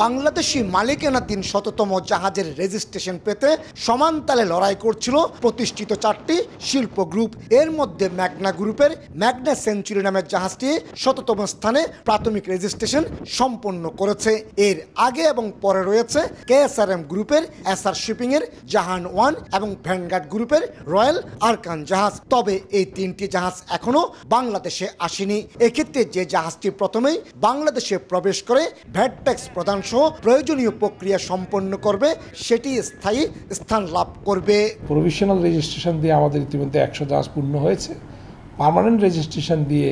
বাংলাদেশি মালিকানাধীন শততম জাহাজের রেজিস্ট্রেশন পেতে সমান তালে লড়াই করছিল প্রতিষ্ঠিত 4টি শিল্প গ্রুপ। এর মধ্যে ম্যাগনা গ্রুপের ম্যাগনা সেঞ্চুরি নামের জাহাজটি শততম স্থানে প্রাথমিক রেজিস্ট্রেশন সম্পন্ন করেছে। এর আগে এবং পরে রয়েছে কেএসআরএম গ্রুপের এসআর শিপিং এর জাহান 1 এবং ভ্যানগার্ড গ্রুপের রয়্যাল আরকান জাহাজ। তবে এই 3টি জাহাজ এখনো বাংলাদেশে আসেনি। এক্ষেত্রে যে জাহাজটি প্রথমেই বাংলাদেশে প্রবেশ করে ভ্যাট ট্যাক্স প্রদান সহ প্রয়োজনীয় প্রক্রিয়া সম্পন্ন করবে সেটি স্থায়ী স্থান লাভ করবে। প্রভিশনাল রেজিস্ট্রেশন দিয়ে আমাদের ইতিমধ্যে 100 জাহাজ পূর্ণ হয়েছে। পার্মানেন্ট রেজিস্ট্রেশন দিয়ে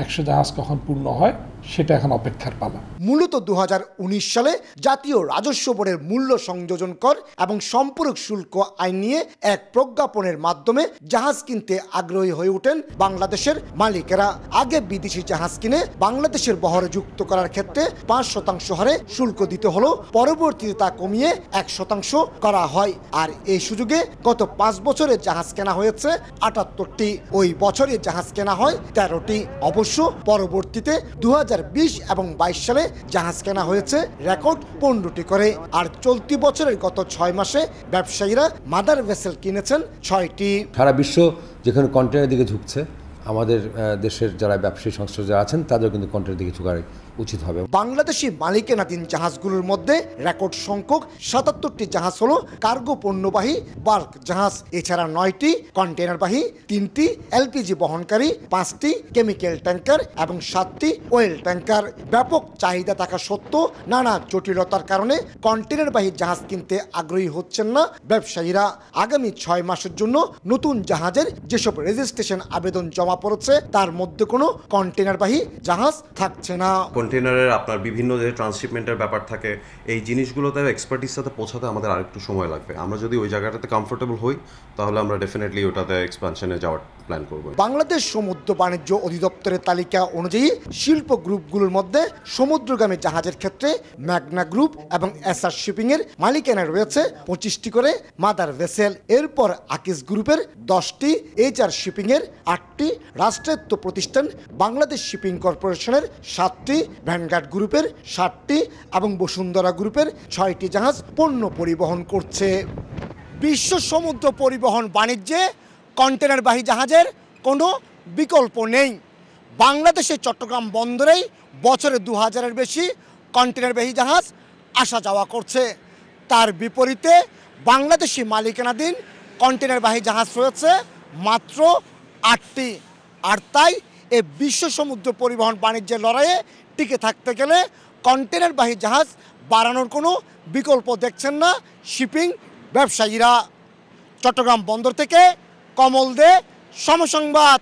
100 জাহাজ কখন পূর্ণ হয় সেটা এখন অপেক্ষার পালা। মূলত 2019 সালে জাতীয় রাজস্ব বোর্ডের মূল্য সংযোজন কর এবং সম্পূরক শুল্ক আইন নিয়ে এক প্রজ্ঞাপনের মাধ্যমে জাহাজ কিনতে আগ্রহী হয়ে ওঠেন বাংলাদেশের মালিকেরা। আগে বিদেশি জাহাজ কিনে বাংলাদেশের বহরে যুক্ত করার ক্ষেত্রে 5% হারে শুল্ক দিতে হলো, পরবর্তীতে তা কমিয়ে 1% করা হয়। আর এই সুযোগে গত 5 বছরে জাহাজ কেনা হয়েছে 78টি, ওই বছরে জাহাজ কেনা হয় 13টি। অবশ্য পরবর্তীতে 2020 এবং 22 সালে জাহাজ কেনা হয়েছে রেকর্ড 15টি করে। আর চলতি বছরের গত 6 মাসে ব্যবসায়ীরা মাদার ভেসেল কিনেছেন 6টি। সারা বিশ্ব যেখানে কন্টেনারের দিকে ঝুঁকছে, আমাদের দেশের যারা ব্যবসায়ী সংস্থা যারা আছেন তাদের কিন্তু কন্টেনারের দিকে ঝুঁকার উচিত হবে। বাংলাদেশি মালিকানাধীন জাহাজগুলোর মধ্যে রেকর্ড সংখ্যক 77টি জাহাজ হলো কার্গো পণ্যবাহী বাল্ক জাহাজ। এছাড়া 9টি কন্টেনারবাহী, 3টি এলপিজি বহনকারী, 5টি কেমিক্যাল ট্যাঙ্কার এবং 7টি অয়েল ট্যাঙ্কার। ব্যাপক চাহিদা থাকা সত্ত্বেও নানা জটিলতার কারণে কন্টেনারবাহী জাহাজ কিনতে আগ্রহী হচ্ছেন না ব্যবসায়ীরা। আগামী 6 মাসের জন্য নতুন জাহাজের যেসব রেজিস্ট্রেশন আবেদন জমা পড়েছে তার মধ্যে কোনো কন্টেনারবাহী জাহাজ থাকছে না। কন্টেনারের আপনার বিভিন্ন যে ট্রান্সশিপমেন্টের ব্যাপার থাকে, এই জিনিসগুলোতে এক্সপার্টিস সাথে পৌঁছাতে আমাদের আরেকটু সময় লাগবে। আমরা যদি ওই জায়গাটাতে কমফোর্টেবল হই তাহলে আমরা ডেফিনেটলি ওটাতে এক্সপানশনে যাওয়ার প্ল্যান করব। বাংলাদেশ সমুদ্র বাণিজ্য অধিদপ্তরের তালিকা অনুযায়ী শিল্প গ্রুপগুলোর মধ্যে সমুদ্রগামী জাহাজের ক্ষেত্রে ম্যাগনা গ্রুপ এবং এসআর শিপিং এর মালিকানায় রয়েছে 25টি করে মাদার ভেসেল। এরপর আকিস গ্রুপের 10টি, এইচআর শিপিং এর 8টি, রাষ্ট্রায়ত্ত প্রতিষ্ঠান বাংলাদেশ শিপিং কর্পোরেশনের 7টি, ভ্যানগার্ড গ্রুপের 7টি এবং বসুন্ধরা গ্রুপের 6টি জাহাজ পণ্য পরিবহন করছে। বিশ্ব সমুদ্র পরিবহন বাণিজ্যে কন্টেনারবাহী জাহাজের কোনো বিকল্প নেই। বাংলাদেশের চট্টগ্রাম বন্দরেই বছরে 2000-এর বেশি কন্টেনারবাহী জাহাজ আসা যাওয়া করছে। তার বিপরীতে বাংলাদেশি মালিকানাধীন কন্টেনারবাহী জাহাজ রয়েছে মাত্র 8টি। আর তাই এই বিশ্ব সমুদ্র পরিবহন বাণিজ্যের লড়াইয়ে টিকে থাকতে গেলে কন্টেনারবাহী জাহাজ বাড়ানোর কোনো বিকল্প দেখছেন না শিপিং ব্যবসায়ীরা। চট্টগ্রাম বন্দর থেকে কমল দে, সমসংবাদ।